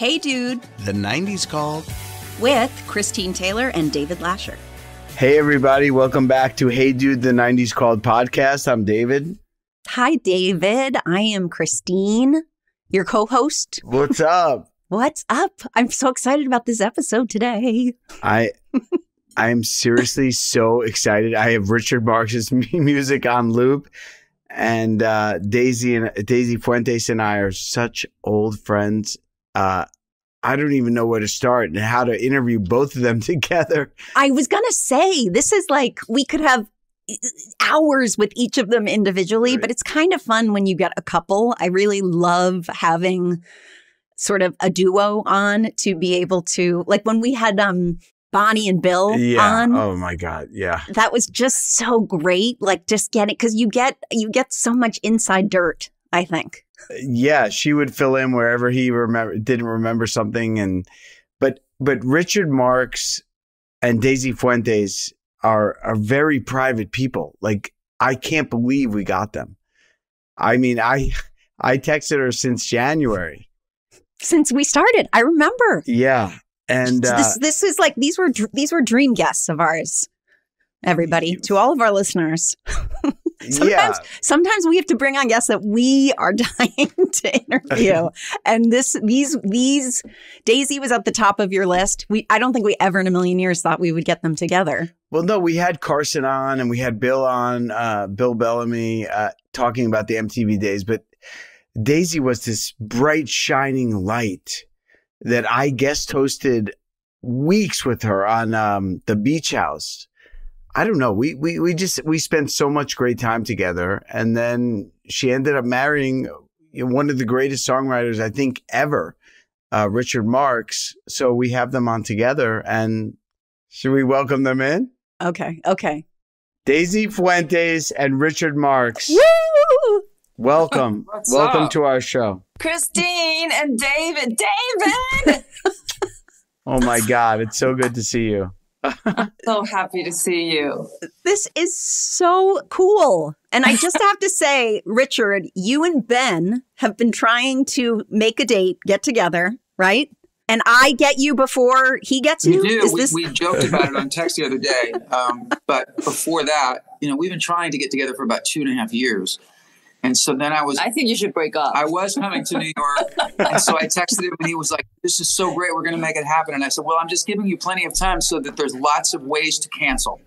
Hey Dude, The 90s Called, with Christine Taylor and David Lascher. Hey everybody, welcome back to Hey Dude, The 90s Called podcast. I'm David. Hi David, I am Christine, your co-host. What's up? What's up? I'm so excited about this episode today. I'm seriously so excited. I have Richard Marx's music on loop, and Daisy Fuentes and I are such old friends. I don't even know where to start and how to interview both of them together. I was going to say, this is like, we could have hours with each of them individually, right. But it's kind of fun when you get a couple. I really love having sort of a duo on to be able to, like when we had Bonnie and Bill on. Oh my God. Yeah. That was just so great. Like just getting, because you get so much inside dirt, I think. Yeah, she would fill in wherever he didn't remember something, but Richard Marx and Daisy Fuentes are very private people. Like, I can't believe we got them. I mean, I texted her since January, since we started. I remember. Yeah, and this is like these were dream guests of ours. Everybody, to all of our listeners. Sometimes we have to bring on guests that we are dying to interview. And these Daisy was at the top of your list. I don't think we ever in a million years thought we would get them together. Well, no, we had Carson on and we had Bill on, Bill Bellamy, talking about the MTV days. But Daisy was this bright, shining light that I guest hosted weeks with her on the Beach House. I don't know. We spent so much great time together. And then she ended up marrying one of the greatest songwriters, I think, ever, Richard Marx. So we have them on together. And should we welcome them in? Okay. Daisy Fuentes and Richard Marx. Woo! Welcome. Welcome to our show. Christine and David. David! Oh, my God. It's so good to see you. I'm so happy to see you. This is so cool. And I just have to say, Richard, you and Ben have been trying to make a date, get together, right? And I get you before he gets you? We do. We joked about it on text the other day. But before that, we've been trying to get together for about 2.5 years. And so then I think you should break up. I was coming to New York. And so I texted him and he was like, this is so great. We're going to make it happen. And I said, well, I'm just giving you plenty of time so that there's lots of ways to cancel.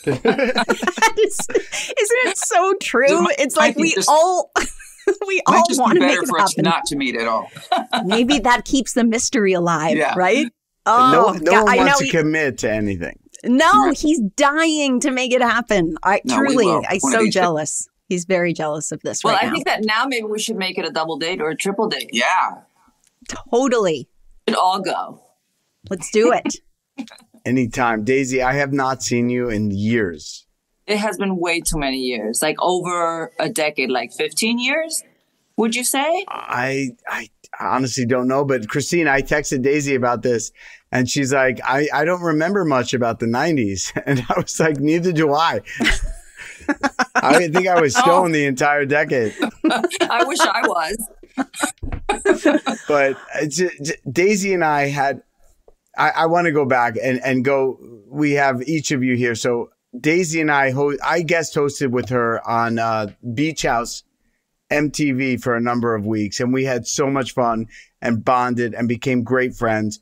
Isn't it so true? It's like we all want to make it happen. Might just be better for us not to meet at all. Maybe that keeps the mystery alive, right? Oh, no one wants to commit to anything. No, right. He's dying to make it happen. I'm so jealous. He's very jealous of this right now. Well, I think that now maybe we should make it a double date or a triple date. Yeah. Totally. We should all go. Let's do it. Anytime. Daisy, I have not seen you in years. It has been way too many years, like over a decade, like 15 years, would you say? I honestly don't know. But Christine, I texted Daisy about this and she's like, I don't remember much about the 90s. And I was like, neither do I. I think I was stoned the entire decade. I wish I was. But Daisy and I had, I want to go back and go, we have each of you here. So Daisy and I guest hosted with her on Beach House MTV for a number of weeks. And we had so much fun and bonded and became great friends.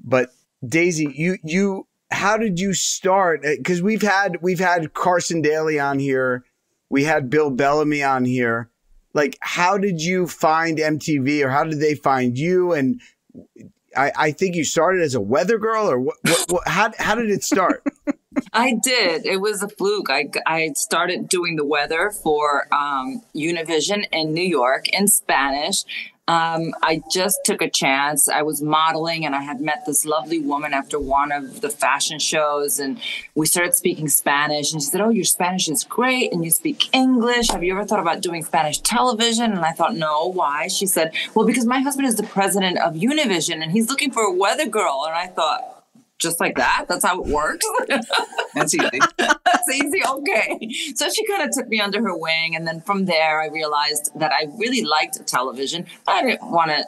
But Daisy, you how did you start? Because we've had Carson Daly on here. We had Bill Bellamy on here. Like, how did you find MTV, or how did they find you? And I think you started as a weather girl, or how did it start? I did. It was a fluke. I started doing the weather for Univision in New York in Spanish. I just took a chance. I was modeling and I had met this lovely woman after one of the fashion shows, and we started speaking Spanish, and she said, oh, your Spanish is great and you speak English. Have you ever thought about doing Spanish television? And I thought, no, why? She said, well, because my husband is the president of Univision and he's looking for a weather girl. And I thought, just like that? That's how it works? That's easy. That's easy? Okay. So she kind of took me under her wing. And then from there, I realized that I really liked television. I didn't want to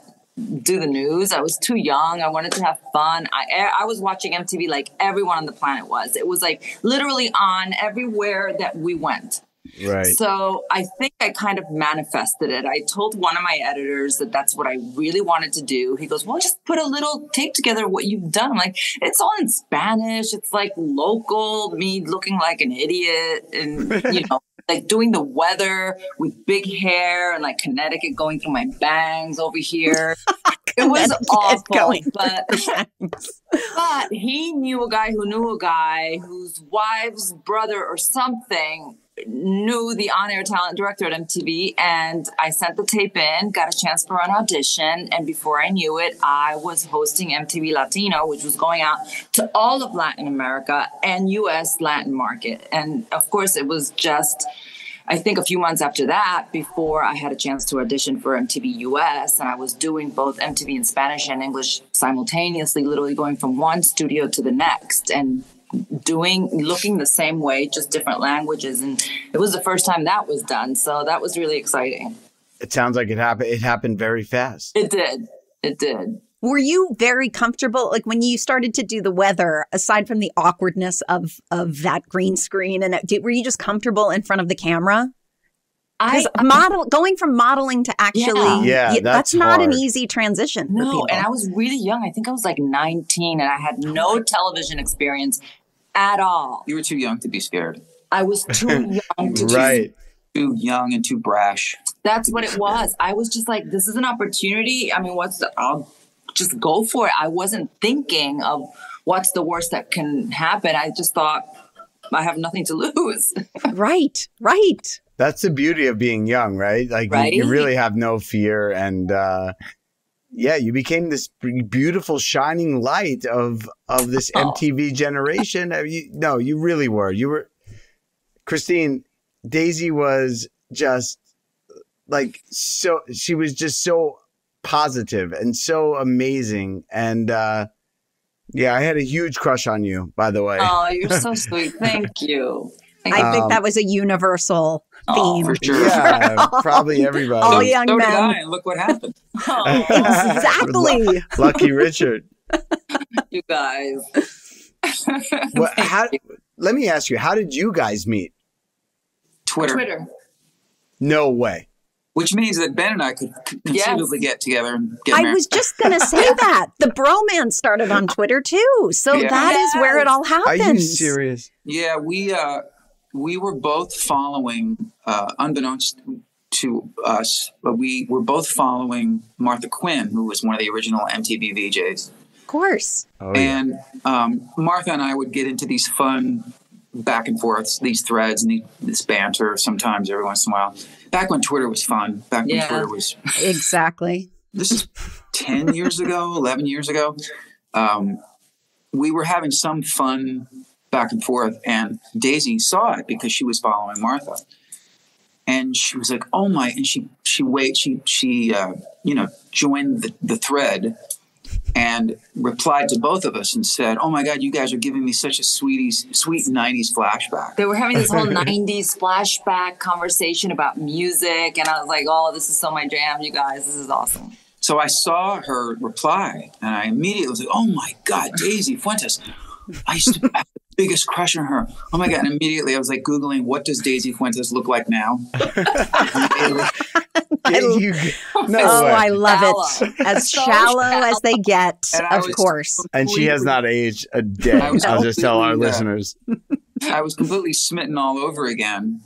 do the news. I was too young. I wanted to have fun. I was watching MTV like everyone on the planet was. It was like literally on everywhere that we went. Right. So I think I kind of manifested it. I told one of my editors that that's what I really wanted to do. He goes, well, just put a little tape together of what you've done. I'm like, it's all in Spanish. It's like local, me looking like an idiot and, like doing the weather with big hair and like Connecticut going through my bangs over here. It was awful, but he knew a guy who knew a guy whose wife's brother or something knew the on-air talent director at MTV, and I sent the tape in, got a chance for an audition, and before I knew it, I was hosting MTV Latino, which was going out to all of Latin America and U.S. Latin market. And of course, it was just, I think a few months after that, before I had a chance to audition for MTV US, and I was doing both MTV in Spanish and English simultaneously, literally going from one studio to the next and looking the same way, just different languages. And it was the first time that was done. So that was really exciting. It sounds like it happened. It happened very fast. It did. It did. Were you very comfortable, like when you started to do the weather, aside from the awkwardness of that green screen, and were you just comfortable in front of the camera? Because going from modeling to actually, that's not an easy transition for people. And I was really young. I think I was like 19, and I had no television experience at all. You were too young to be scared. I was too young to too young and too brash. That's what it was. I was just like, this is an opportunity. I mean, I'll just go for it. I wasn't thinking of what's the worst that can happen. I just thought I have nothing to lose. Right. That's the beauty of being young, right? Like you really have no fear. And you became this beautiful shining light of this MTV generation. You really were. You were, Christine, Daisy was just like, she was just so positive and so amazing. And I had a huge crush on you, by the way. Oh, you're so sweet. Thank you. I think that was a universal theme. For sure. Yeah, probably everybody. All young men. Did I, and look what happened. Exactly. Lucky Richard. You guys. Let me ask you, how did you guys meet? Twitter. No way. Which means that Ben and I could conceivably get together and get married. I was just going to say that. The bromance started on Twitter too. So that is where it all happens. Are you serious? Yeah, we were both following, unbeknownst to us, but we were both following Martha Quinn, who was one of the original MTV VJs. Of course. Oh, yeah. And Martha and I would get into these fun back and forths, these threads and this banter sometimes every once in a while. Back when Twitter was fun. Back when Twitter was... Exactly. This is 10 years ago, 11 years ago. We were having some fun back and forth, and Daisy saw it because she was following Martha. And she was like, oh my, and she joined the thread and replied to both of us and said, oh my God, you guys are giving me such a sweet 90s flashback. They were having this whole 90s flashback conversation about music. And I was like, oh, this is so my jam, you guys. This is awesome. So I saw her reply and I immediately was like, oh my God, Daisy Fuentes. I used to have the biggest crush on her. Oh my God. And immediately I was like Googling, what does Daisy Fuentes look like now? I love it. As shallow as they get, of course. And she has not aged a day. I'll just tell our listeners. I was completely smitten all over again,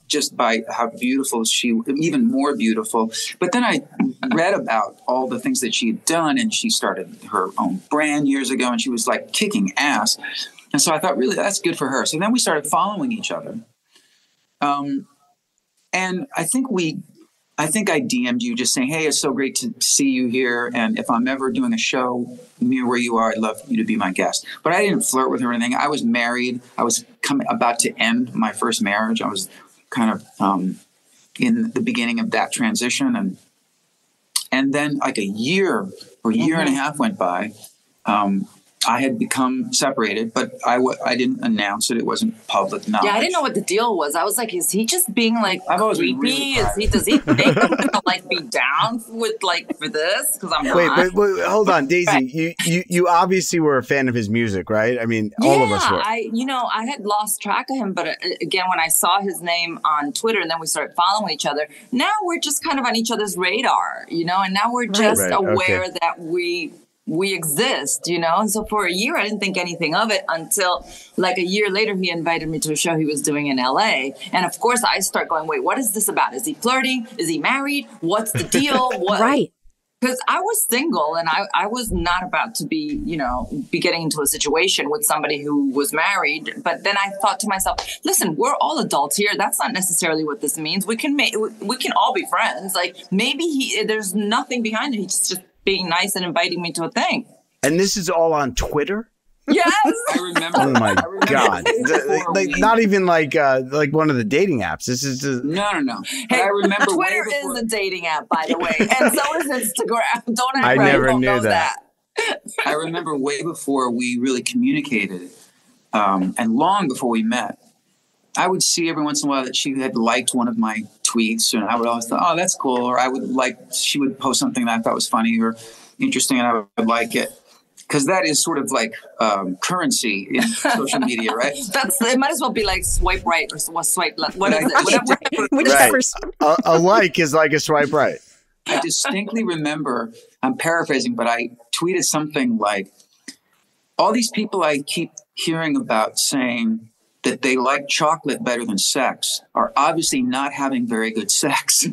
just by how beautiful even more beautiful. But then I read about all the things that she had done, and she started her own brand years ago, and she was like kicking ass. And so I thought, really, that's good for her. So then we started following each other. And I think I DM'd you just saying, hey, it's so great to see you here. And if I'm ever doing a show near where you are, I'd love you to be my guest. But I didn't flirt with her or anything. I was married. I was about to end my first marriage. I was kind of in the beginning of that transition. And then like a year or year and a half went by. I had become separated, but I didn't announce it. It wasn't public knowledge. Yeah, I didn't know what the deal was. I was like, is he just being like I've always creepy? been really Does he think I'm gonna like be down with like for this? Because I'm not. Wait, hold on, Daisy. You obviously were a fan of his music, right? I mean, all of us were. I had lost track of him, but again, when I saw his name on Twitter, and then we started following each other. Now we're just kind of on each other's radar, and now we're just aware that we exist, and so for a year I didn't think anything of it until like a year later he invited me to a show he was doing in LA, and of course I start going, wait, what is this about? Is he flirting? Is he married? What's the deal? What? Right. Because I was single and I was not about to be getting into a situation with somebody who was married. But then I thought to myself, listen, we're all adults here. That's not necessarily what this means. We can all be friends. Like maybe there's nothing behind it. He's just being nice and inviting me to a thing. And this is all on Twitter? Yes. I remember. Oh my God. Like not even like one of the dating apps. This is just... No. Hey, I remember Twitter is a dating app, by the way. And so is Instagram. Don't act I right. never Don't knew know that. I remember way before we really communicated, and long before we met, I would see every once in a while that she had liked one of my tweets, and I would always think, oh, that's cool. Or she would post something that I thought was funny or interesting, and I would like it. Because that is sort of like currency in social media, right? It might as well be like swipe right or swipe left. What is it? A like is like a swipe right. I distinctly remember, I'm paraphrasing, but I tweeted something like, all these people I keep hearing about saying that they like chocolate better than sex are obviously not having very good sex.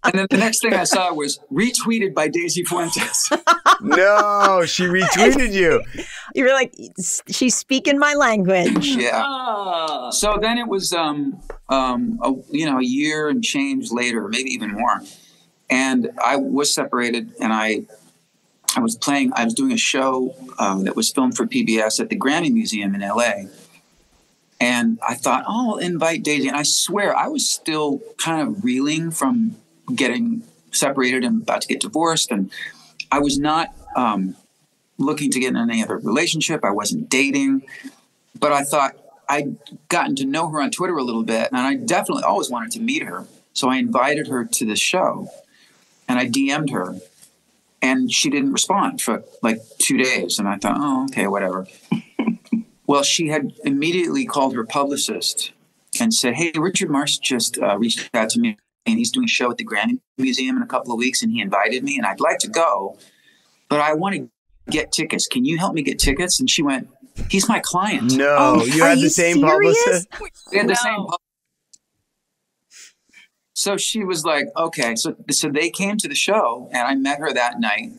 And then the next thing I saw was retweeted by Daisy Fuentes. No, she retweeted you. You were like, she's speaking my language. Yeah. Oh. So then it was, a year and change later, maybe even more. And I was separated, and I was doing a show that was filmed for PBS at the Grammy Museum in LA. And I thought, I'll invite Daisy. And I swear, I was still kind of reeling from getting separated and about to get divorced. And I was not looking to get in any other relationship. I wasn't dating. But I thought I'd gotten to know her on Twitter a little bit. And I definitely always wanted to meet her. So I invited her to the show. And I DM'd her. And she didn't respond for like 2 days. And I thought, oh, okay, whatever. Well, she had immediately called her publicist and said, hey, Richard Marx just reached out to me, and he's doing a show at the Grammy Museum in a couple of weeks, and he invited me, and I'd like to go, but I want to get tickets. Can you help me get tickets? And she went, he's my client. No, you had the same publicist? We had the same publicist. So she was like, okay. So they came to the show, and I met her that night.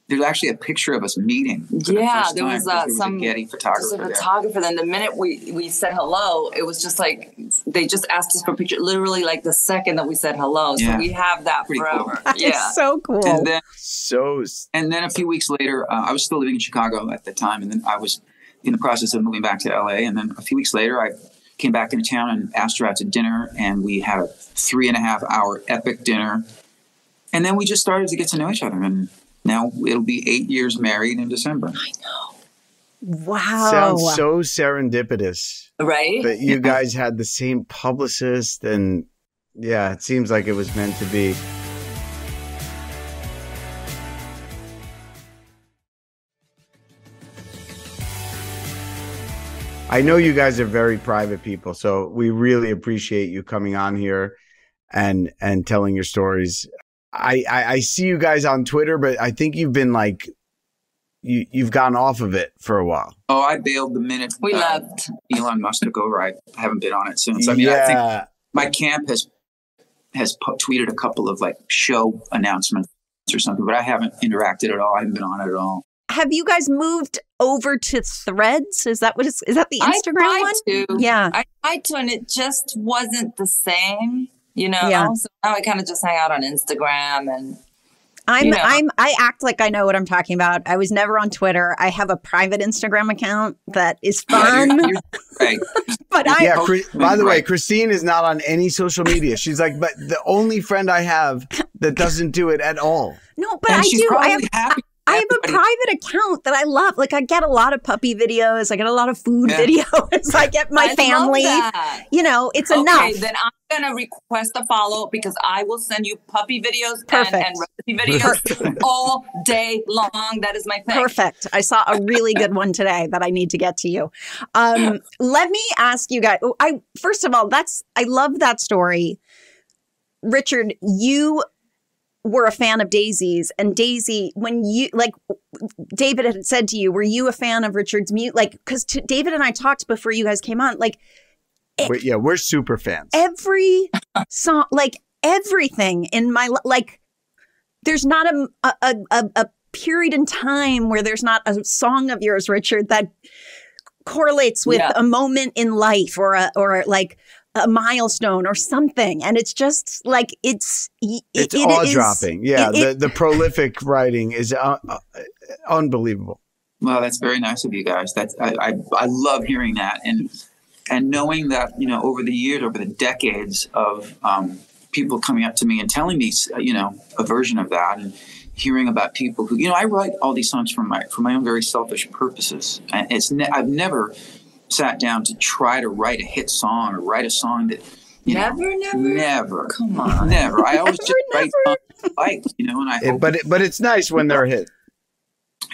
There's actually a picture of us meeting. Yeah, there was some Getty photographer. Then the minute we said hello, it was just like they just asked us for a picture. Literally, like the second that we said hello. So we have that pretty forever. Cool. Yeah, so cool. And then a few weeks later, I was still living in Chicago at the time, and then I was in the process of moving back to LA. And then a few weeks later, I came back into town and asked her out to dinner, and we had a 3.5-hour epic dinner. And then we just started to get to know each other, and now it'll be 8 years married in December. I know. Wow. Sounds so serendipitous. Right? That you guys had the same publicist, and yeah, it seems like it was meant to be. I know you guys are very private people, so we really appreciate you coming on here and telling your stories. I see you guys on Twitter, but I think you've been like, you've gone off of it for a while. Oh, I bailed the minute we left. Elon Musk took over. I haven't been on it since. I mean, I think my camp has tweeted a couple of like show announcements or something, but I haven't interacted at all. I haven't been on it at all. Have you guys moved over to Threads? Is that is that the Instagram one? To. Yeah. I tried to, and it just wasn't the same, Yeah. So now I kind of just hang out on Instagram, and I act like I know what I'm talking about. I was never on Twitter. I have a private Instagram account that is fun. You're right. But by the way, Christine is not on any social media. She's like, but the only friend I have that doesn't do it at all. No, but and I she's do. Probably happy I have a private account that I love. Like I get a lot of puppy videos. I get a lot of food videos. I get my family. You know, it's enough. Okay, then I'm going to request a follow because I will send you puppy videos and recipe videos all day long. That is my thing. Perfect. I saw a really good one today that I need to get to you. Let me ask you guys. First of all, I love that story. Richard, you were a fan of Daisy's, and Daisy, when you David had said to you, were you a fan of Richard's music? Like, because David and I talked before you guys came on. Like, we're super fans. Every song, like everything in my like, there's not a period in time where there's not a song of yours, Richard, that correlates with a moment in life or like a milestone or something. And it's just like, it's jaw-dropping. Yeah. The prolific writing is unbelievable. Well, that's very nice of you guys. That's, I love hearing that. And knowing that, you know, over the years, over the decades of people coming up to me and telling me, you know, a version of that, and hearing about people who, you know, I write all these songs for my own very selfish purposes. And I've never sat down to try to write a hit song or write a song that never. Come on, never. I always just write songs I like, you know, and I hope but it's nice when they're a hit.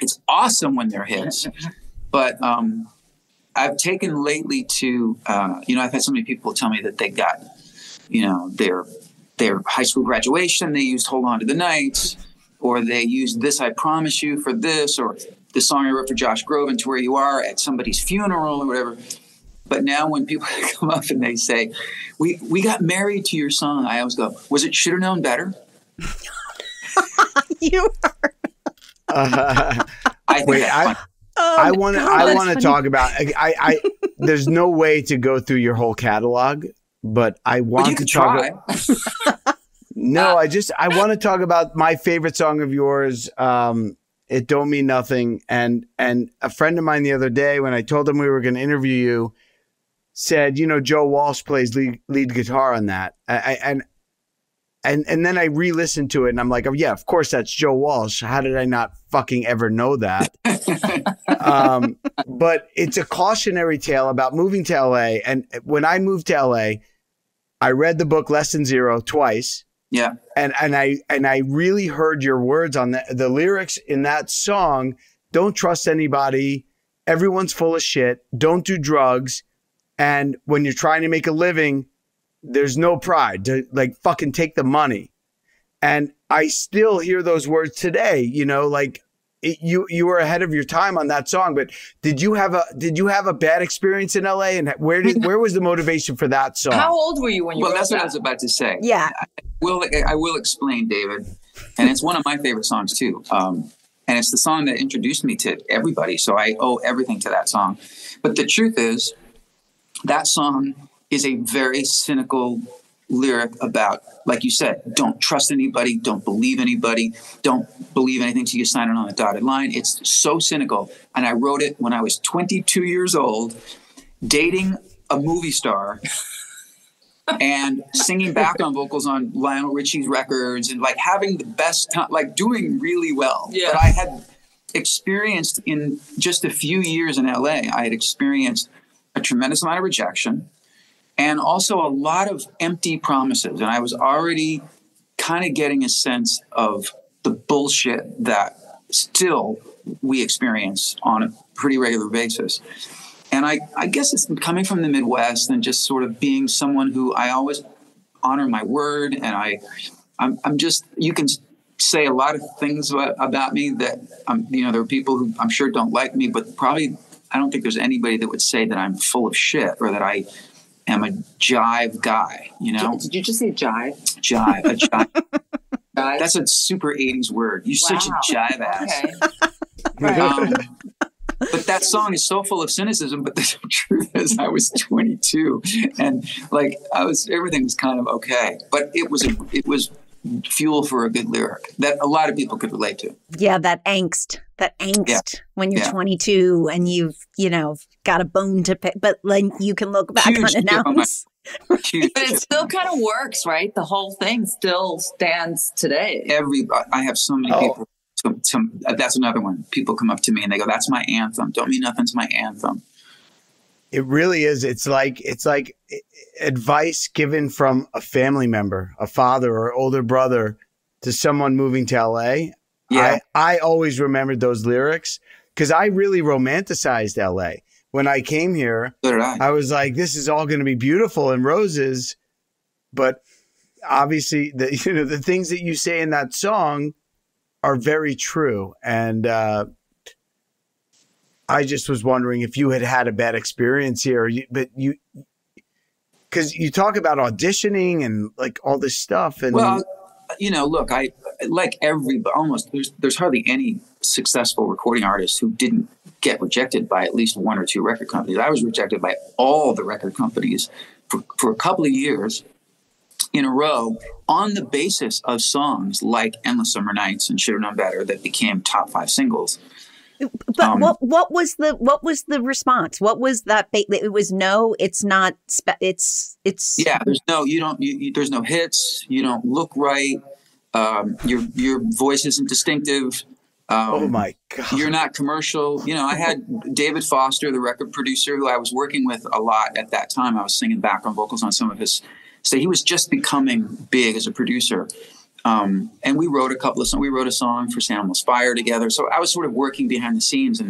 It's awesome when they're hits, but I've taken lately to you know, I've had so many people tell me that they got, you know, their high school graduation, they used "Hold On to the Night," or they used "This I Promise You" for this, or the song I wrote for Josh Groban, "To Where You Are," at somebody's funeral or whatever. But now when people come up and they say, we got married to your song, I always go, was it Should Have Known Better? You are. I want to talk about, there's no way to go through your whole catalog, but I want to talk about, no, I want to talk about my favorite song of yours, "It Don't Mean Nothing." And a friend of mine the other day, when I told him we were going to interview you, said, you know, Joe Walsh plays lead guitar on that. And then I re-listened to it and I'm like, oh yeah, of course that's Joe Walsh. How did I not fucking ever know that? But it's a cautionary tale about moving to LA. And when I moved to LA, I read the book Less Than Zero twice. Yeah. And I really heard your words on the lyrics in that song. Don't trust anybody. Everyone's full of shit. Don't do drugs. And when you're trying to make a living, there's no pride to like fucking take the money. And I still hear those words today, you know, like you were ahead of your time on that song, but did you have a bad experience in LA, and where was the motivation for that song? How old were you when you wrote that's that? What I was about to say. Yeah. I will explain, David. And it's one of my favorite songs too. And it's the song that introduced me to everybody. So I owe everything to that song. But the truth is, that song is a very cynical lyric about, like you said, don't trust anybody, don't believe anybody, don't believe anything till you sign it on the dotted line. It's so cynical. And I wrote it when I was 22 years old, dating a movie star and singing background vocals on Lionel Richie's records and like having the best time, like doing really well. Yeah. But I had experienced in just a few years in LA, I had experienced a tremendous amount of rejection and also a lot of empty promises. And I was already kind of getting a sense of the bullshit that still we experience on a pretty regular basis. And I guess it's coming from the Midwest and just sort of being someone who I always honor my word. And I'm just, you can say a lot of things about me that, you know, there are people who I'm sure don't like me, but probably I don't think there's anybody that would say that I'm full of shit or that I am a jive guy, you know? Did you just say jive? Jive, a jive. Jive? That's a super 80s word. You're such a jive ass. Okay. But that song is so full of cynicism, but the truth is I was 22 and like everything was kind of okay, but it was fuel for a good lyric that a lot of people could relate to. Yeah, that angst when you're 22 and you've, you know, got a bone to pick, but then you can look back on it now. But it still kind of works, right? The whole thing still stands today. I have so many people That's another one. People come up to me and they go, "That's my anthem. Don't Mean Nothing's my anthem." It really is. It's like advice given from a family member, a father or older brother to someone moving to LA. Yeah. I always remembered those lyrics because I really romanticized LA. When I came here, So did I. I was like, this is all going to be beautiful and roses. But obviously, the things that you say in that song are very true. And I just was wondering if you had a bad experience here, because you talk about auditioning and like all this stuff. And Well, look, I like almost there's hardly any successful recording artist who didn't get rejected by at least one or two record companies. I was rejected by all the record companies for a couple of years in a row on the basis of songs like Endless Summer Nights and Should Have Known Better that became top 5 singles. But what was the response? What was that? It was no. It's not. It's. Yeah. There's no. You don't. There's no hits. You don't look right. Your voice isn't distinctive. Oh my God. You're not commercial. I had David Foster, the record producer, who I was working with a lot at that time. I was singing background vocals on some of his. So he was just becoming big as a producer. And we wrote a couple of songs. We wrote a song for San Almost Fire together. So I was sort of working behind the scenes,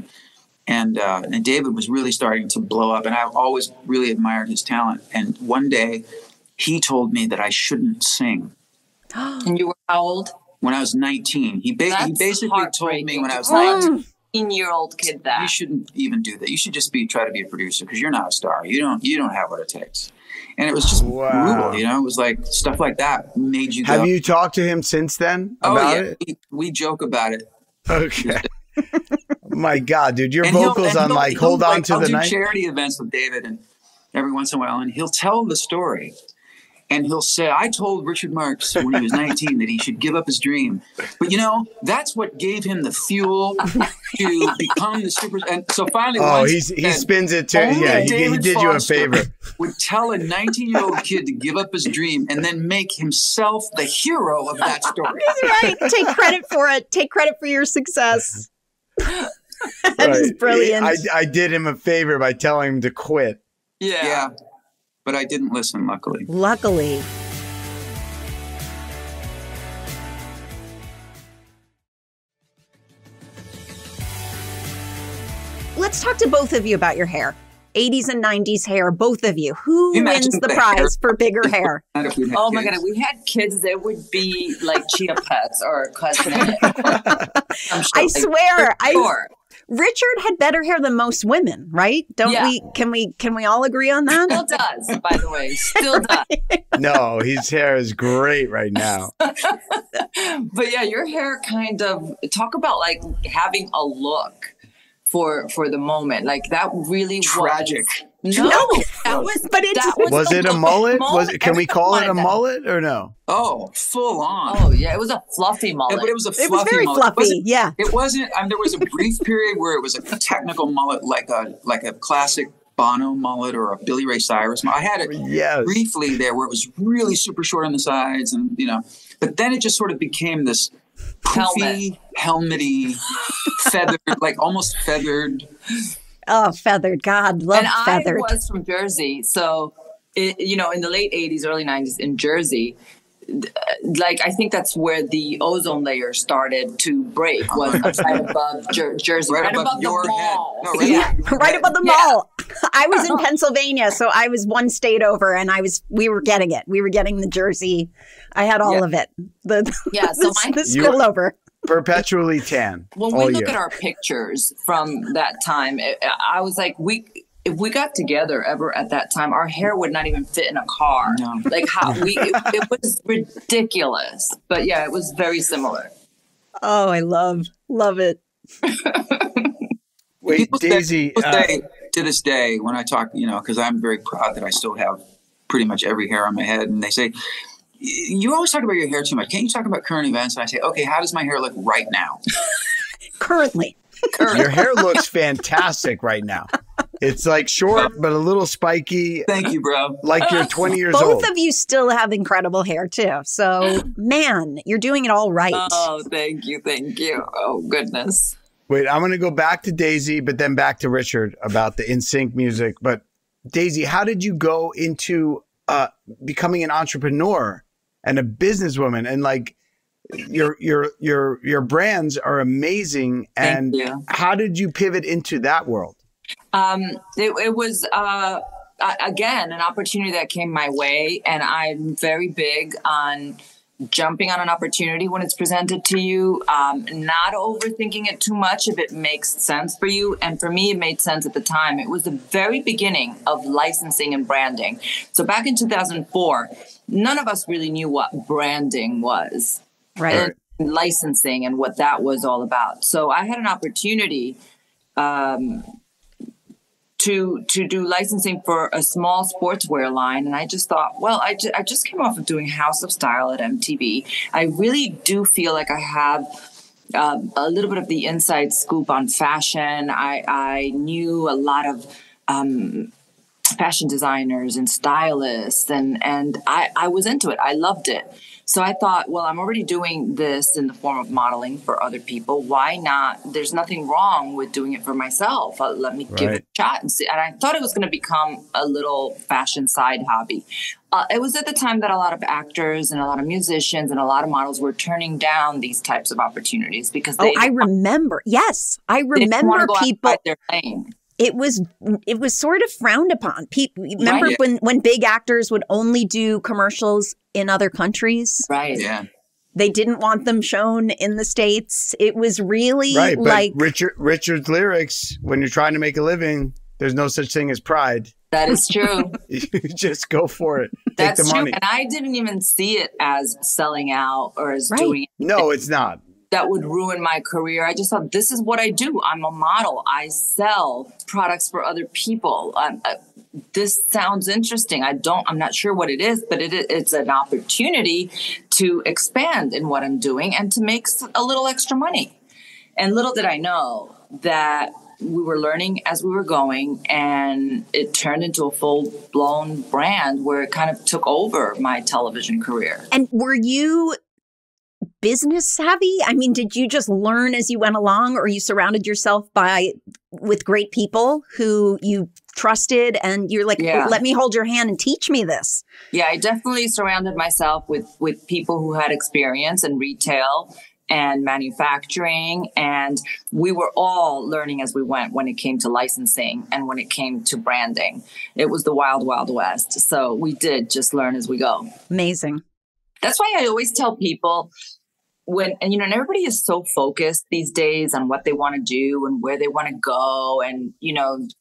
and David was really starting to blow up. And I always really admired his talent. And one day, he told me that I shouldn't sing. And you were how old? When I was 19. He basically told me when I was 19. 19-year-old kid that You shouldn't even do that. You should just try to be a producer because you're not a star. You don't have what it takes. And it was just brutal, It was like stuff like that made you go. Have you talked to him since then about it? We joke about it. Okay. My God, dude, your vocals on like Hold On to the Night. I'll do charity events with David and every once in a while, and he'll tell the story. And he'll say, I told Richard Marx when he was 19 that he should give up his dream. But, that's what gave him the fuel to become the super. And so finally, he spins it too. Yeah, he did you a favor. Would tell a 19-year-old kid to give up his dream and then make himself the hero of that story. Right. Take credit for it. Take credit for your success. That is brilliant. I did him a favor by telling him to quit. Yeah. But I didn't listen, luckily. Luckily. Let's talk to both of you about your hair. 80s and 90s hair, both of you. Who wins the prize for bigger hair? Oh my God, if we had kids, there would be like Chia Pets or Cousin. I swear. Richard had better hair than most women, right? Don't we? Can we all agree on that? Still does, by the way. Still does. No, his hair is great right now. But yeah, your hair kind of talk about like having a look for the moment. Like that really tragic. No, that was. But was it a mullet? Can we call it a mullet or no? Oh, full on. Oh yeah, it was a fluffy mullet. But it was a fluffy It was very mullet. fluffy. Yeah. It wasn't. There was a brief period where it was a technical mullet, like a classic Bono mullet or a Billy Ray Cyrus mullet. I had it briefly there where it was really super short on the sides, and but then it just sort of became this poofy, helmety, feathered, like almost feathered. Oh, feathered. God, love feathered. I was from Jersey. So, in the late 80s, early 90s in Jersey, like I think that's where the ozone layer started to break, was right above Jersey. Right above your head. No, right above the mall. I was in Pennsylvania, so I was one state over, and we were getting it. We were getting the Jersey. I had all of it. The spillover. Perpetually tan. When we look at our pictures from that time, I was like, if we got together ever at that time, our hair would not even fit in a car. No. Like it was ridiculous. But yeah, it was very similar. Oh, I love it. Wait, People Daisy. Say, to this day, when I talk, because I'm very proud that I still have pretty much every hair on my head, and they say, you always talk about your hair too much. Can't you talk about current events? And I say, okay, how does my hair look right now? Currently. Your hair looks fantastic right now. It's like short, but a little spiky. Thank you, bro. Like you're 20 years old. Both of you still have incredible hair too. So, man, you're doing it all right. Oh, thank you. Thank you. Oh, goodness. Wait, I'm going to go back to Daisy, but then back to Richard about the NSYNC music. But Daisy, how did you go into becoming an entrepreneur and a businesswoman? And like your brands are amazing. And how did you pivot into that world? It was, again, an opportunity that came my way. And I'm very big on jumping on an opportunity when it's presented to you, not overthinking it too much if it makes sense for you. And for me, it made sense at the time. It was the very beginning of licensing and branding. So back in 2004, none of us really knew what branding was. Right. And licensing and what that was all about. So I had an opportunity to do licensing for a small sportswear line. And I just thought, well, I just came off of doing House of Style at MTV. I really do feel like I have a little bit of the inside scoop on fashion. I knew a lot of fashion designers and stylists, and I was into it. I loved it. So I thought, well, I'm already doing this in the form of modeling for other people. Why not? There's nothing wrong with doing it for myself. Let me give it a shot and see. And I thought it was going to become a little fashion side hobby. It was at the time that a lot of actors and a lot of musicians and a lot of models were turning down these types of opportunities because they I remember. Yes, I remember people. Their lane. It was sort of frowned upon. People remember when big actors would only do commercials in other countries. Right. Yeah. They didn't want them shown in the States. It was really like Richard's lyrics. When you're trying to make a living, there's no such thing as pride. That is true. You just go for it. That's Take the money. true. And I didn't even see it as selling out or as doing. No, it's not. That would ruin my career. I just thought, this is what I do. I'm a model. I sell products for other people. This sounds interesting. I'm not sure what it is, but it's an opportunity to expand in what I'm doing and to make a little extra money. And little did I know that we were learning as we were going, and it turned into a full-blown brand where it kind of took over my television career. And were you business savvy? I mean, did you just learn as you went along, or you surrounded yourself with great people who you trusted and you're like, let me hold your hand and teach me this? Yeah, I definitely surrounded myself with people who had experience in retail and manufacturing. And we were all learning as we went when it came to licensing and when it came to branding. It was the wild, wild west. So we did just learn as we go. Amazing. That's why I always tell people and everybody is so focused these days on what they want to do and where they want to go. And,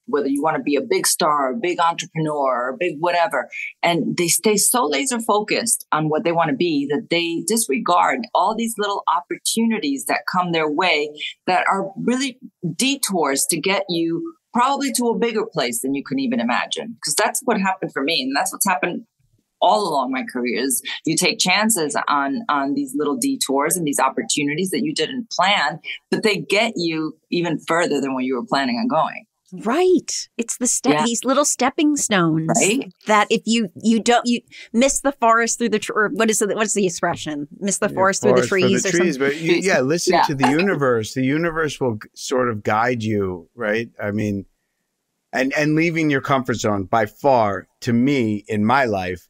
whether you want to be a big star, a big entrepreneur, or a big whatever. And they stay so laser focused on what they want to be that they disregard all these little opportunities that come their way that are really detours to get you probably to a bigger place than you can even imagine. Because that's what happened for me. And that's what's happened all along my career. Is you take chances on these little detours and these opportunities that you didn't plan, but they get you even further than what you were planning on going. Right. It's these little stepping stones, right? That if you miss the forest through the or what's the expression? Miss the forest through the trees or something. But listen to the universe. The universe will sort of guide you, right? I mean, and leaving your comfort zone, by far, to me in my life,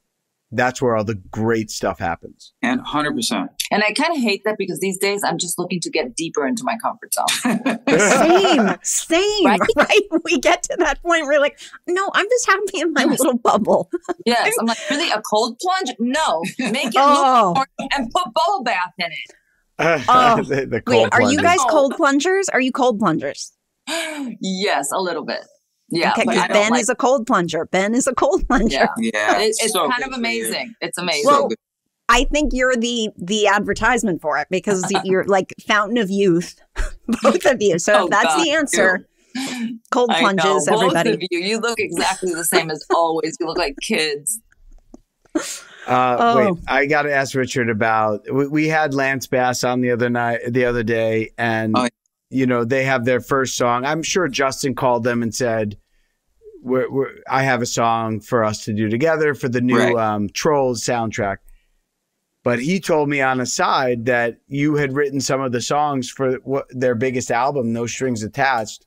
that's where all the great stuff happens. And 100%. And I kind of hate that because these days I'm just looking to get deeper into my comfort zone. Same, right? We get to that point where we're like, no, I'm just happy in my little bubble. Yes. I'm like, really? A cold plunge? No. Make it look more and put bubble bath in it. The cold Wait, are you guys cold plungers? Are you cold plungers? Yes, a little bit. Yeah, okay, because Ben is a cold plunger. Ben is a cold plunger. Yeah. It's so kind of amazing. It's amazing. Well, I think you're the advertisement for it because you're like fountain of youth, both of you. So if that's the answer. Cold plunges, everybody. Both of you. You look exactly the same as always. You look like kids. Wait, I got to ask Richard about. We had Lance Bass on the other day, and. They have their first song. I'm sure Justin called them and said, I have a song for us to do together for the new Trolls soundtrack. But he told me on a side that you had written some of the songs for their biggest album, No Strings Attached.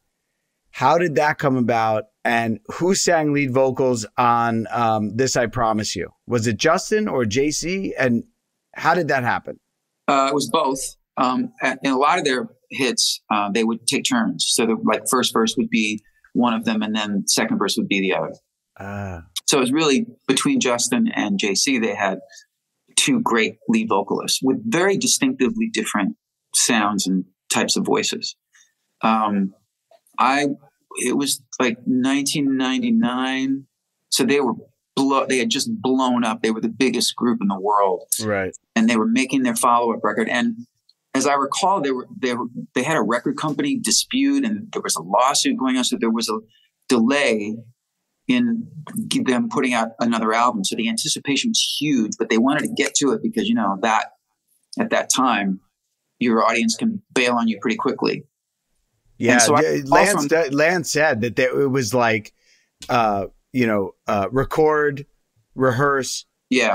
How did that come about? And who sang lead vocals on This I Promise You? Was it Justin or JC? And how did that happen? It was both. In a lot of their hits, they would take turns. So the first verse would be one of them, and then second verse would be the other. So it was really between Justin and JC. They had two great lead vocalists with very distinctively different sounds and types of voices. It was like 1999. So they had just blown up. They were the biggest group in the world. Right. And they were making their follow-up record. And as I recall, they had a record company dispute, and there was a lawsuit going on. So there was a delay in them putting out another album. So the anticipation was huge, but they wanted to get to it because, that at that time, your audience can bail on you pretty quickly. Yeah. So Lance said that it was like, record, rehearse,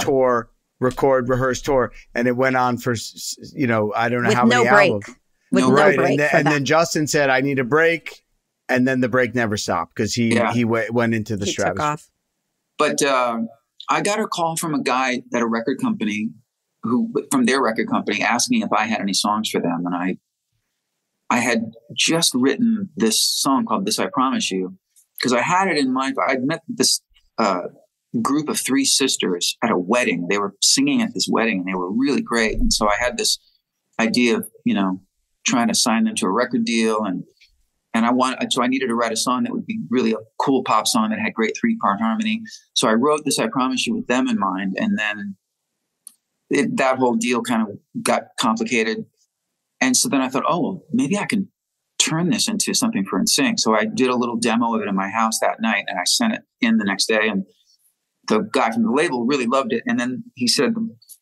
tour, record, rehearse, tour. And it went on for, I don't know how many albums. With no break. And then Justin said, I need a break. And then the break never stopped because he went into the stratosphere. Took off. But I got a call from a guy at a record company from their record company asking if I had any songs for them. And I had just written this song called This I Promise You because I had it in mind. I'd met this group of three sisters at a wedding. They were singing at this wedding and they were really great. And so I had this idea of, trying to sign them to a record deal. So I needed to write a song that would be really a cool pop song that had great 3-part harmony. So I wrote This I Promise You with them in mind. And then that whole deal kind of got complicated. And so then I thought, maybe I can turn this into something for NSYNC. So I did a little demo of it in my house that night and I sent it in the next day. And the guy from the label really loved it. And then he said,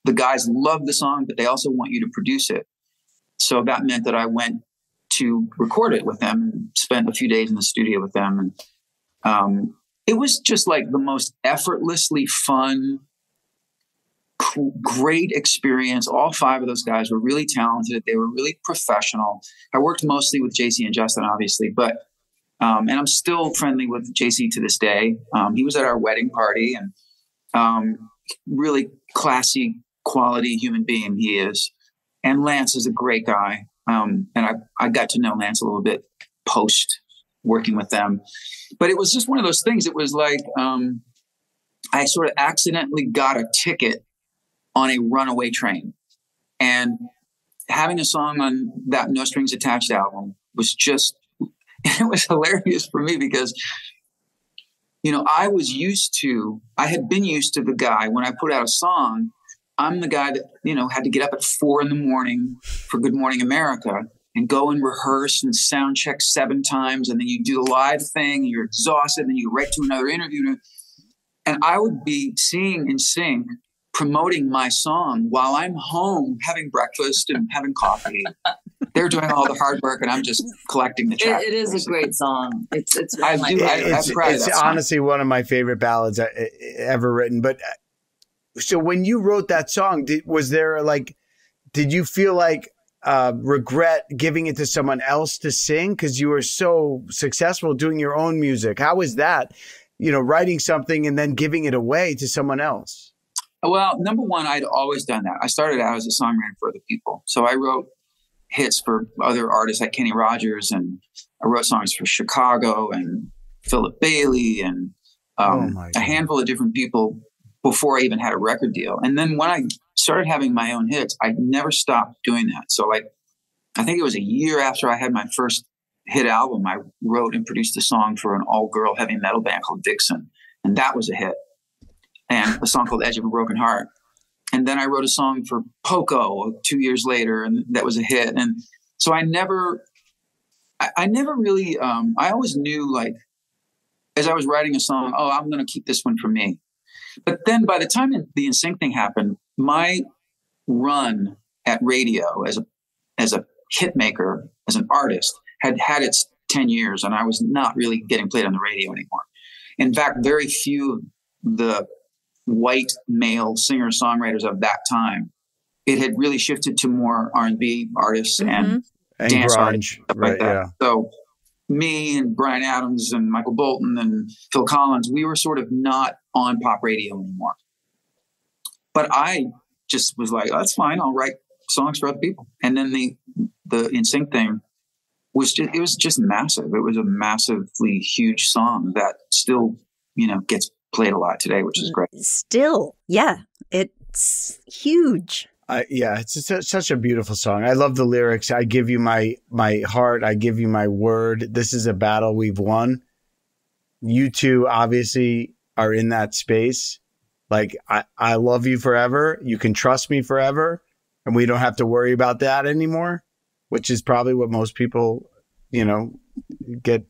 the guys love the song, but they also want you to produce it. So that meant that I went to record it with them and spent a few days in the studio with them. And it was just like the most effortlessly fun, great experience. All 5 of those guys were really talented. They were really professional. I worked mostly with JC and Justin, obviously, but and I'm still friendly with JC to this day. He was at our wedding party and really classy, quality human being he is. And Lance is a great guy. And I got to know Lance a little bit post working with them. But it was just one of those things. It was like I sort of accidentally got a ticket on a runaway train. And having a song on that No Strings Attached album was just, it was hilarious for me because, I had been used to the guy when I put out a song. I'm the guy that, had to get up at 4 a.m. for Good Morning America and go and rehearse and sound check 7 times. And then you do the live thing and you're exhausted and then you right to another interview. And I would be seeing NSYNC promoting my song while I'm home having breakfast and having coffee. They're doing all the hard work and I'm just collecting the tracks. It is a great song. It's honestly one of my favorite ballads ever written. But so when you wrote that song, did you feel like regret giving it to someone else to sing because you were so successful doing your own music? How was that, writing something and then giving it away to someone else? Well, number one, I'd always done that. I started out as a songwriter for other people. So I wrote hits for other artists like Kenny Rogers, and I wrote songs for Chicago and Philip Bailey and a handful of different people before I even had a record deal. And then when I started having my own hits, I never stopped doing that. So I think it was a year after I had my first hit album, I wrote and produced a song for an all-girl heavy metal band called Dixon. And that was a hit. And a song called Edge of a Broken Heart. And then I wrote a song for Poco 2 years later, and that was a hit. And so I never really, I always knew as I was writing a song, I'm going to keep this one for me. But then by the time the NSYNC thing happened, my run at radio as a hit maker, as an artist, had its 10 years, and I was not really getting played on the radio anymore. In fact, very few of the white male singer-songwriters of that time, it had really shifted to more R&B artists and dance grunge, artists, stuff right? like that. Yeah. So me and Bryan Adams and Michael Bolton and Phil Collins, we were sort of not on pop radio anymore. But I just was like, oh, that's fine. I'll write songs for other people. And then the NSYNC thing was just massive. It was a massively huge song that still, gets played a lot today, which is great. Still, yeah, it's huge. It's such a beautiful song. I love the lyrics. I give you my heart. I give you my word. This is a battle we've won. You two obviously are in that space. Like, I love you forever. You can trust me forever. And we don't have to worry about that anymore, which is probably what most people, get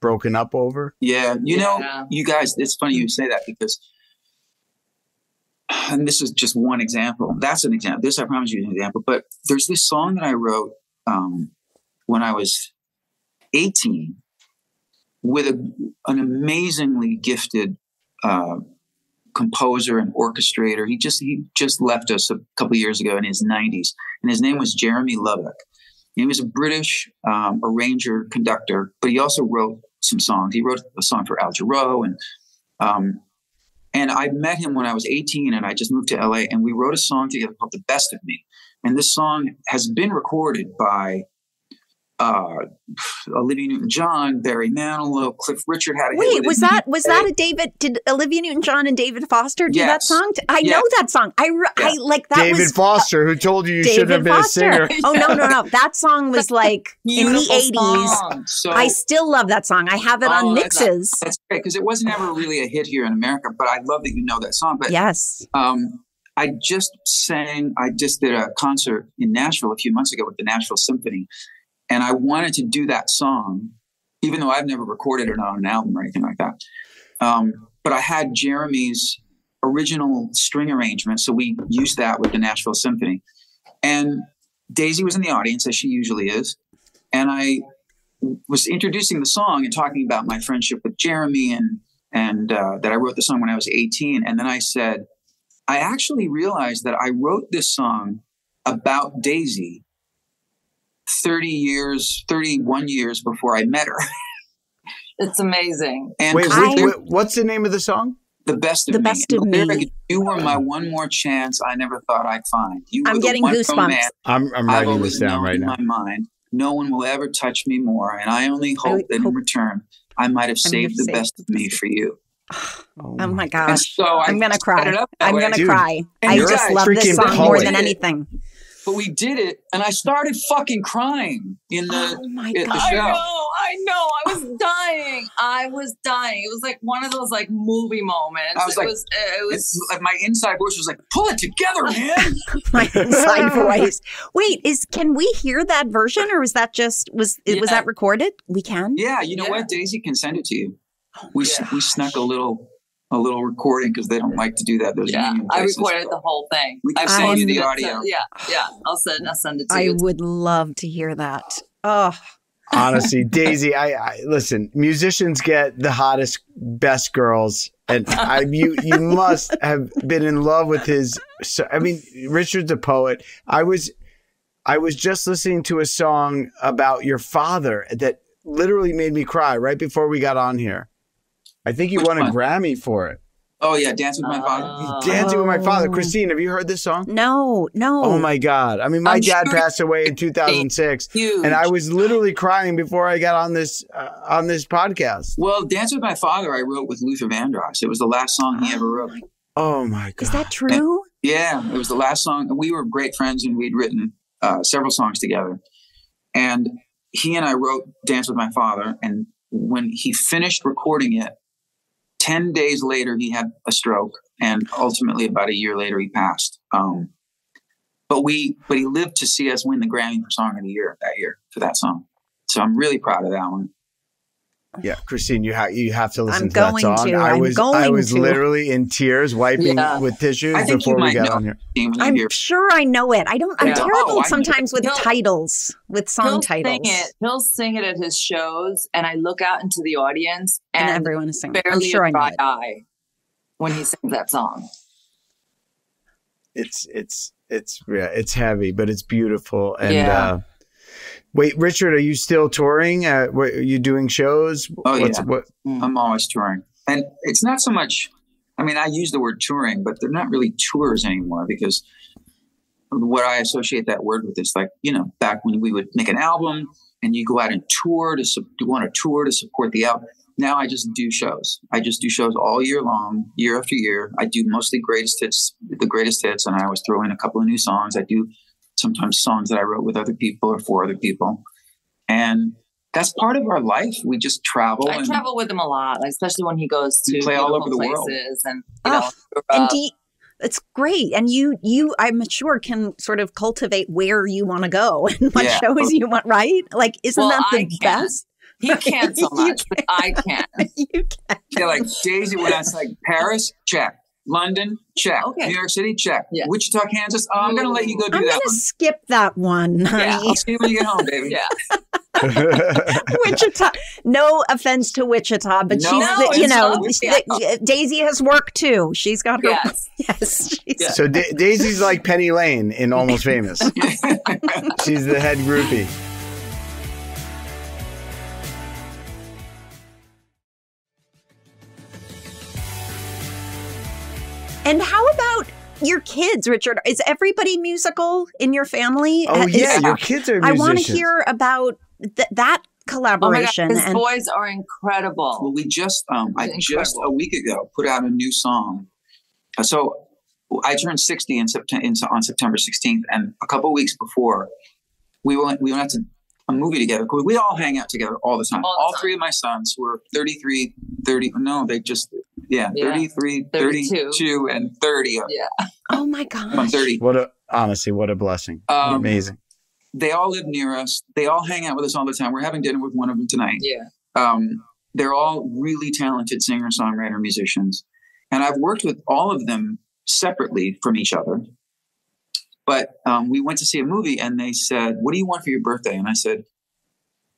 broken up over. Yeah. You guys, it's funny you say that because, and this is just one example. That's an example. This, I promise you, is an example. But there's this song that I wrote when I was 18 with an amazingly gifted composer and orchestrator. He just left us a couple of years ago in his 90s, and his name was Jeremy Lubbock. He was a British arranger, conductor, but he also wrote some songs. He wrote a song for Al Jarreau, and I met him when I was 18, and I just moved to LA, and we wrote a song together called "The Best of Me." And this song has been recorded by Olivia Newton-John, Barry Manilow, Cliff Richard had a hit Wait, with it. was that a David? Did Olivia Newton-John and David Foster do that song? I know that song. I like that. David Foster, who told you shouldn't have been a singer. Oh no! That song was like in the 80s. So, I still love that song. I have it on mixes. That's great because it wasn't ever really a hit here in America. But I love that you know that song. But yes, I just did a concert in Nashville a few months ago with the Nashville Symphony. And I wanted to do that song, even though I've never recorded it on an album or anything like that. But I had Jeremy's original string arrangement, so we used that with the Nashville Symphony. And Daisy was in the audience, as she usually is. And I was introducing the song and talking about my friendship with Jeremy and that I wrote the song when I was 18. And then I said, I actually realized that I wrote this song about Daisy 31 years before I met her. It's amazing. And wait, what's the name of the song? The Best of Me. The Best of Me. You were my one more chance I never thought I'd find. I'm getting goosebumps. I'm writing this down right now. In my mind, no one will ever touch me more, and I only hope that in return, I might have saved the best of me for you. Oh my gosh. So I'm going to cry. I'm going to cry. And I just love this song more than anything. But we did it, and I started fucking crying in the, show. I know. I was dying. It was like one of those like movie moments. It was like my inside voice was like, pull it together, man. My inside voice. Wait, can we hear that version, or was that was that recorded? We can? Yeah, you know what? Daisy can send it to you. We snuck a little recording because they don't like to do that. I recorded the whole thing. We can send you the audio. I'll send it to you. I would love to hear that. Oh, honestly, Daisy, I listen. Musicians get the hottest, best girls, and you must have been in love with his. I mean, Richard's a poet. I was just listening to a song about your father that literally made me cry right before we got on here. I think you won a Grammy for it. Oh, yeah. Dancing with My Father. Dancing with My Father. Christine, have you heard this song? No. Oh, my God. I mean, my dad passed away in 2006. Huge. And I was literally crying before I got on this podcast. Well, Dancing with My Father, I wrote with Luther Vandross. It was the last song he ever wrote. Oh, my God. Is that true? Yeah. It was the last song. We were great friends, and we'd written several songs together. And he and I wrote Dance with My Father. And when he finished recording it, 10 days later, he had a stroke, and ultimately about a year later, he passed. But he lived to see us win the Grammy for Song of the Year that year for that song. So I'm really proud of that one. Yeah, Christine, you have to listen I'm to that going song. to. I was literally in tears, wiping with tissues before we got on here. I'm sure I know it. I'm terrible sometimes with titles, with song titles. He'll sing it at his shows, and I look out into the audience, and everyone is singing. Barely I'm sure a I know dry it. eye when he sings that song. It's heavy, but it's beautiful. And wait, Richard, are you still touring? Are you doing shows? I'm always touring. And it's not so much, I mean, I use the word touring, but they're not really tours anymore, because what I associate that word with is like, back when we would make an album and you go out and tour to support the album. Now I just do shows. I just do shows all year long, year after year. I do mostly the greatest hits, and I always throw in a couple of new songs. I do sometimes songs that I wrote with other people or for other people. And that's part of our life. We just travel. I travel with him a lot, especially when he goes to play all over the places world. And, it's great. And you, I'm sure, can sort of cultivate where you want to go and what shows you want, right? Like, isn't that the best? He can't so much, but I can. You can. Yeah, like Daisy, when I was like, Paris, check. London, check. Okay. New York City, check. Yeah. Wichita, Kansas. Oh, I'm going to let you go do that one. I'm going to skip that one, honey. Yeah, I'll see you when you get home, baby. Wichita. No offense to Wichita, but Daisy has work too. She's got her. Yes. So Daisy's like Penny Lane in Almost Famous. She's the head groupie. And how about your kids, Richard? Is everybody musical in your family? Oh, your kids are musicians. I want to hear about that collaboration. Oh my God, his boys are incredible. Well, we just, just a week ago put out a new song. So I turned 60 on September 16th, and a couple of weeks before, we went out to a movie together. We all hang out together all the time. All three of my sons were 33, 30. No, they just... 33, 32, and 30. Yeah. Oh my gosh. I'm 30. Honestly, what a blessing. Amazing. They all live near us. They all hang out with us all the time. We're having dinner with one of them tonight. Yeah. They're all really talented singer-songwriter musicians. And I've worked with all of them separately from each other. But we went to see a movie, and they said, "What do you want for your birthday?" And I said,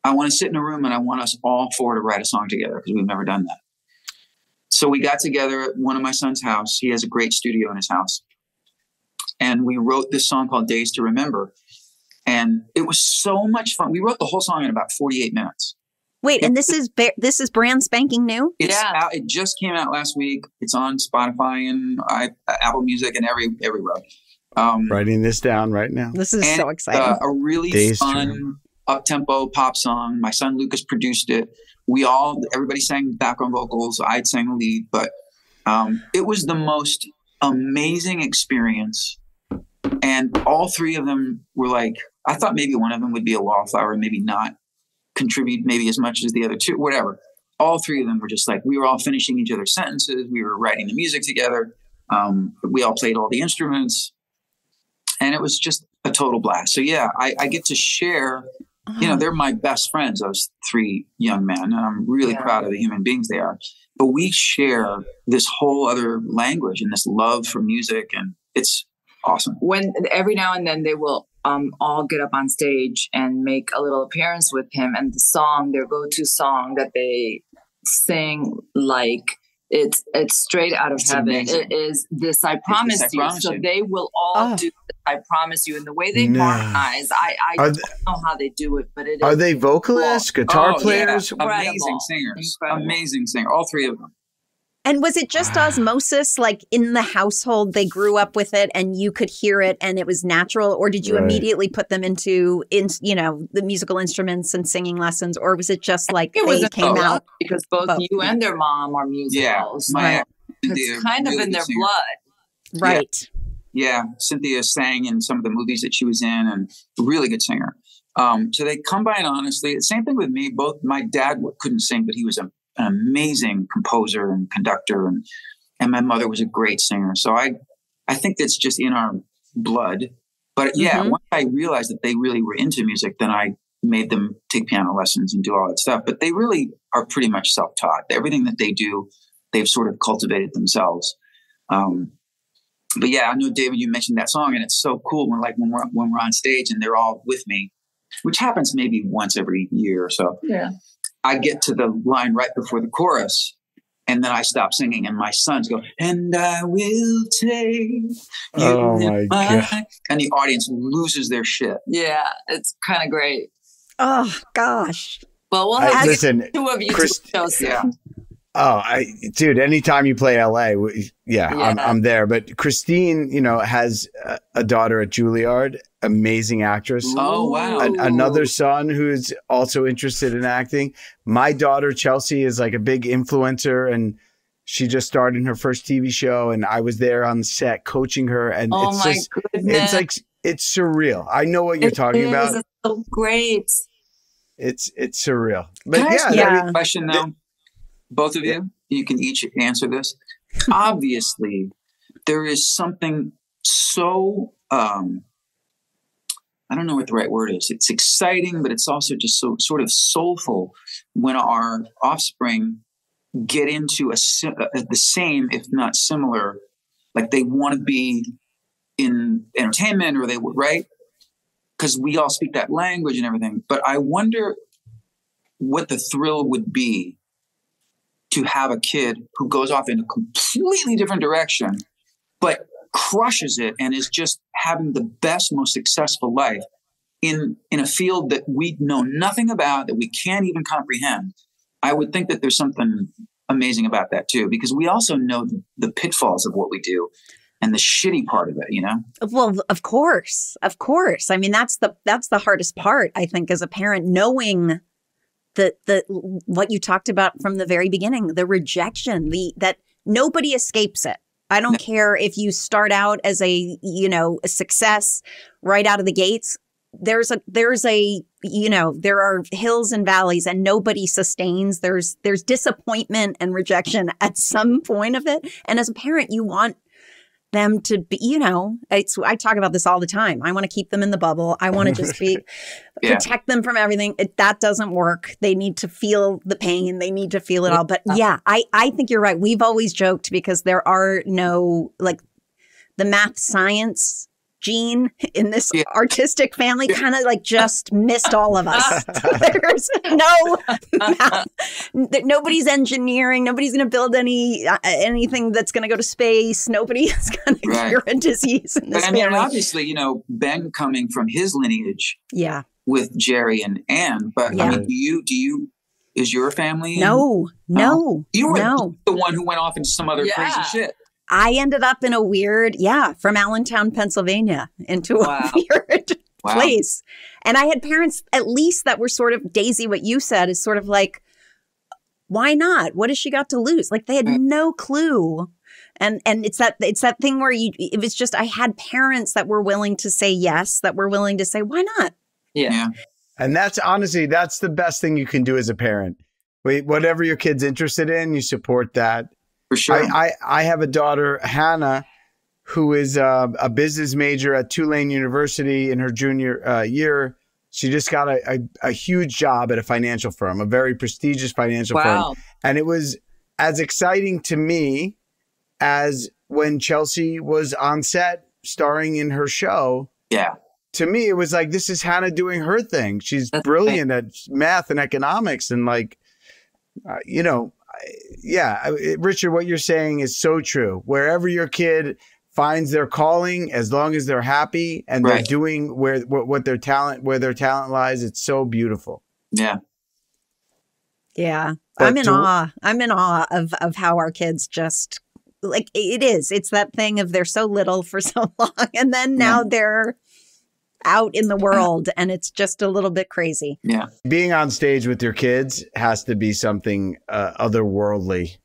"I want to sit in a room and I want us all four to write a song together, because we've never done that." So we got together at one of my son's house. He has a great studio in his house. And we wrote this song called Days to Remember. And it was so much fun. We wrote the whole song in about 48 minutes. Wait, and this is brand spanking new? It's out. It just came out last week. It's on Spotify and Apple Music and everywhere. Writing this down right now. This is so exciting. A really fun, up-tempo pop song. My son Lucas produced it. Everybody sang background vocals. I'd sang the lead, but it was the most amazing experience. And all three of them were like, I thought maybe one of them would be a wallflower and maybe not contribute maybe as much as the other two, whatever. All three of them were just like, we were all finishing each other's sentences. We were writing the music together. We all played all the instruments. And it was just a total blast. So yeah, I get to share... they're my best friends, those three young men, and I'm really proud of the human beings they are. But we share this whole other language and this love for music, and it's awesome. When every now and then they will all get up on stage and make a little appearance with him, and their go-to song that they sing, like it's straight out of heaven. Amazing. It is this I Promise You. So they will all do I Promise You. And the way they harmonize, I don't know how they do it, but are they vocalists, guitar players? Yeah. Amazing singers. Incredible. Amazing singer. All three of them. And was it just osmosis, like in the household, they grew up with it and you could hear it and it was natural? Or did you immediately put them into the musical instruments and singing lessons? Or was it just like they came out? Because both you and their mom are musicals. Yeah, it's kind of in their blood. Right. Yeah, Cynthia sang in some of the movies that she was in, and a really good singer. So they combine honestly. Same thing with me. Both my dad couldn't sing, but he was an amazing composer and conductor, and my mother was a great singer. So I think that's just in our blood. But once I realized that they really were into music, then I made them take piano lessons and do all that stuff. But they really are pretty much self-taught. Everything that they do, they've sort of cultivated themselves. But yeah, I know, David, you mentioned that song, and it's so cool when we're on stage and they're all with me, which happens maybe once every year or so. Yeah. I get to the line right before the chorus, and then I stop singing, and my sons go, "And I will take you." Oh my God. And the audience loses their shit. Yeah, it's kind of great. Oh gosh. Well, we'll have listen, two of you Chris, to show soon. Yeah. Oh, dude, anytime you play LA, I'm there. But Christine, has a daughter at Juilliard, amazing actress. Oh, wow. Another son who's also interested in acting. My daughter, Chelsea, is like a big influencer, and she just started in her first TV show, and I was there on the set coaching her. And Goodness. it's like, it's surreal. I know what you're talking about. It's so great. It's surreal. But Can I ask you yeah. a question though? Both of you, you can each answer this. Obviously, there is something so, I don't know what the right word is. It's exciting, but it's also just so sort of soulful when our offspring get into the same, if not similar, like they want to be in entertainment or they would, right? Because we all speak that language and everything. But I wonder what the thrill would be to have a kid who goes off in a completely different direction, but crushes it and is just having the best, most successful life in a field that we know nothing about, that we can't even comprehend. I would think that there's something amazing about that too, because we also know the pitfalls of what we do and the shitty part of it, Well, of course. I mean, that's the hardest part, I think, as a parent, knowing the what you talked about from the very beginning, the rejection, that nobody escapes it. I don't care if you start out as a success right out of the gates. There are hills and valleys, and nobody sustains. There's disappointment and rejection at some point of it. And as a parent, you want them to be, I talk about this all the time. I want to keep them in the bubble. I want to just protect them from everything. That doesn't work. They need to feel the pain. They need to feel it all. But yeah, I think you're right. We've always joked because there are no, like, the math science gene in this artistic family kind of like just missed all of us. There's no math. Nobody's engineering. Nobody's going to build anything that's going to go to space. Nobody is going to cure a disease in this family. And obviously, Ben coming from his lineage with Jerry and Ann, but I mean, do you is your family? No. You were the one who went off into some other crazy shit. I ended up in a weird, from Allentown, Pennsylvania, into a weird place. And I had parents, at least, that were sort of, Daisy, what you said is sort of like, why not? What has she got to lose? Like, they had no clue. And it's that thing where it was just, I had parents that were willing to say yes, that were willing to say, why not? Yeah. And that's the best thing you can do as a parent. Whatever your kid's interested in, you support that. For sure. I have a daughter, Hannah, who is a business major at Tulane University in her junior year. She just got a huge job at a financial firm, a very prestigious financial firm. And it was as exciting to me as when Chelsea was on set starring in her show. Yeah. To me, it was like, this is Hannah doing her thing. She's brilliant at math and economics. And like, Richard, what you're saying is so true. Wherever your kid finds their calling, as long as they're happy and they're doing where their talent lies, it's so beautiful. Yeah. Yeah. I'm in awe of how our kids just, like, it's that thing of they're so little for so long, and then now they're out in the world, and it's just a little bit crazy. Yeah. Being on stage with your kids has to be something otherworldly.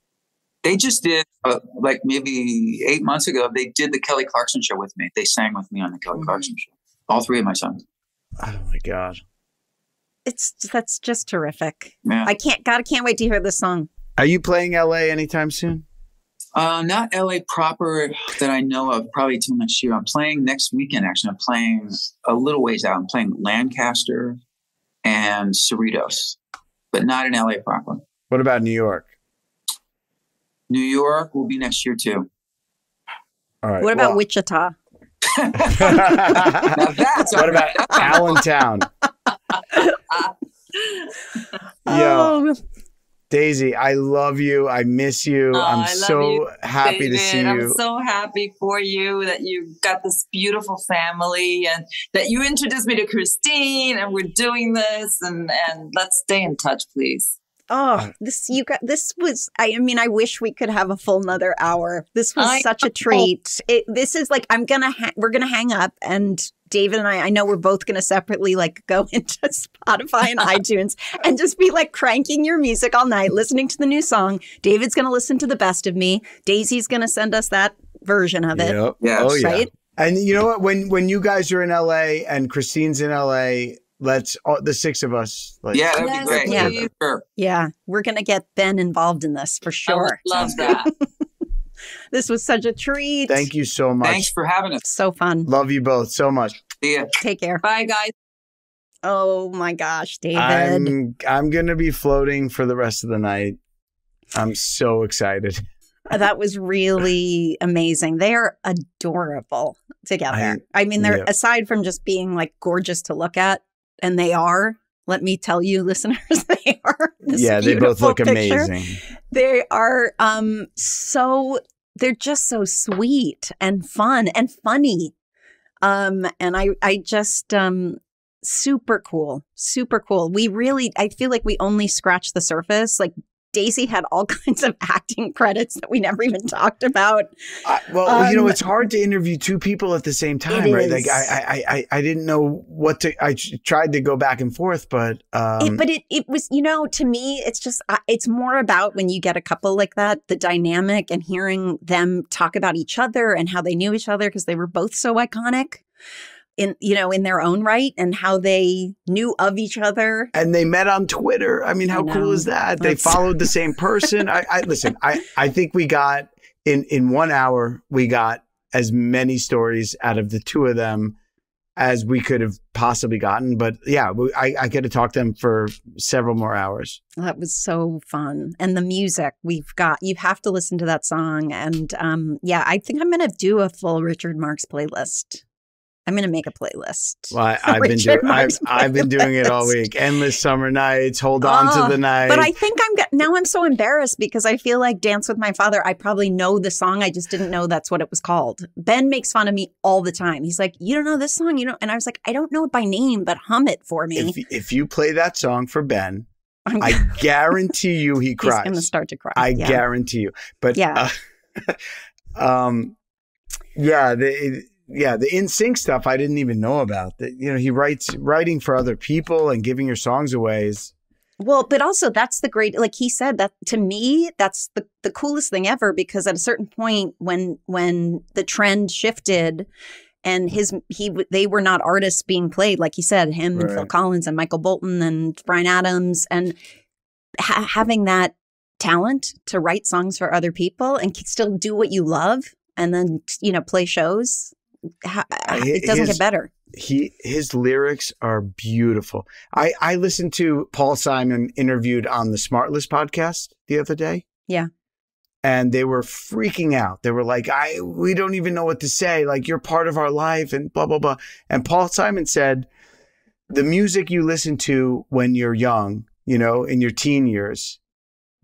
They just did, like maybe 8 months ago, they did the Kelly Clarkson show with me. They sang with me on the Kelly Clarkson show. All three of my sons. Oh my God. That's just terrific. Yeah. I can't wait to hear this song. Are you playing LA anytime soon? Not LA proper that I know of, probably till next year. I'm playing next weekend, actually. I'm playing a little ways out. I'm playing Lancaster and Cerritos, but not in LA proper. What about New York? New York will be next year too. All right. What about Wichita? Now that's What about Allentown? Yo, Daisy, I love you. I miss you. I'm so happy to see you. I'm so happy for you that you got this beautiful family and that you introduced me to Christine and we're doing this and let's stay in touch, please. Oh, this was, I mean, I wish we could have a full another hour. This was such a treat. This is like, we're going to hang up, and David and I know we're both going to separately like go into Spotify and iTunes and just be like cranking your music all night, listening to the new song. David's going to listen to The Best of Me. Daisy's going to send us that version of it. Yep. Yes. Oh, yeah. Right? And you know what? When you guys are in LA and Christine's in LA, let's the six of us. Yeah, that'd be great. Yeah. Sure. Yeah, we're going to get Ben involved in this for sure. I love that. This was such a treat. Thank you so much. Thanks for having us. So fun. Love you both so much. See ya. Take care. Bye, guys. Oh my gosh, David. I'm going to be floating for the rest of the night. I'm so excited. That was really amazing. They are adorable together. I mean, they're aside from just being like gorgeous to look at, and they are, let me tell you, listeners, they are. They both look amazing. They are they're just so sweet and fun and funny. And I just, super cool. I feel like we only scratched the surface. Like Daisy had all kinds of acting credits that we never even talked about. It's hard to interview two people at the same time, right? Like I didn't know what to. I tried to go back and forth, but it was, to me, it's just it's more about when you get a couple like that, the dynamic and hearing them talk about each other and how they knew each other because they were both so iconic in their own right, and how they knew of each other. And they met on Twitter. I mean, how cool is that? They followed the same person. Listen, I think we got in 1 hour, we got as many stories out of the two of them as we could have possibly gotten. But yeah, I get to talk to them for several more hours. That was so fun. And the music you have to listen to that song. And I think I'm going to do a full Richard Marx playlist. I'm going to make a playlist. Well, I've been doing it all week. Endless Summer Nights, Hold On to the Night. But I think I'm so embarrassed because I feel like Dance with My Father, I probably know the song. I just didn't know that's what it was called. Ben makes fun of me all the time. He's like, you don't know this song? And I was like, I don't know it by name, but hum it for me. If you play that song for Ben, I guarantee you he cries. He's going to start to cry. I guarantee you. But yeah. The in-sync stuff I didn't even know about. He writing for other people and giving your songs away is. Well, but also that's the great, like he said, that to me, that's the coolest thing ever, because at a certain point when the trend shifted and they were not artists being played, like he said, him and Phil Collins and Michael Bolton and Bryan Adams, and having that talent to write songs for other people and still do what you love and then, play shows. It doesn't get better. His lyrics are beautiful. I listened to Paul Simon interviewed on the Smartless podcast the other day. Yeah. And they were freaking out. They were like, we don't even know what to say. Like, you're part of our life and blah, blah, blah. And Paul Simon said, the music you listen to when you're young, in your teen years,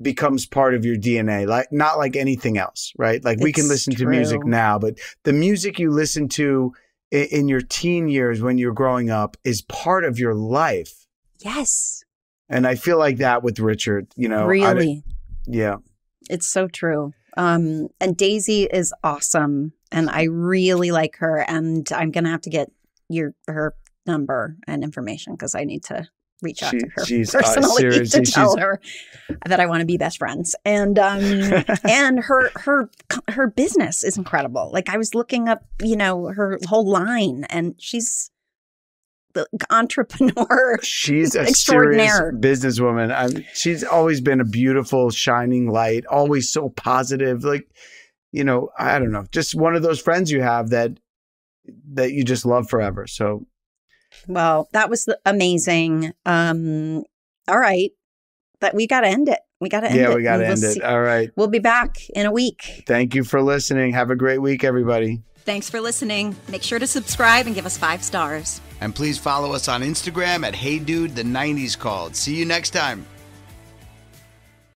becomes part of your DNA, not like anything else, right? Like we can listen to music now, but the music you listen to in your teen years when you're growing up is part of your life. Yes. And I feel like that with Richard, Really? Yeah. It's so true. And Daisy is awesome. And I really like her. And I'm going to have to get her number and information because I need to reach out to her personally to tell her that I want to be best friends. And and her business is incredible. Like I was looking up, her whole line, and she's the entrepreneur. She's a serious businesswoman. She's always been a beautiful, shining light, always so positive. Like, I don't know, just one of those friends you have that you just love forever. So Well, that was amazing. All right. But we got to end it. We got to end it. Yeah, we got to end it. All right. We'll be back in a week. Thank you for listening. Have a great week, everybody. Thanks for listening. Make sure to subscribe and give us 5 stars. And please follow us on Instagram at HeyDudeThe90s Called. See you next time.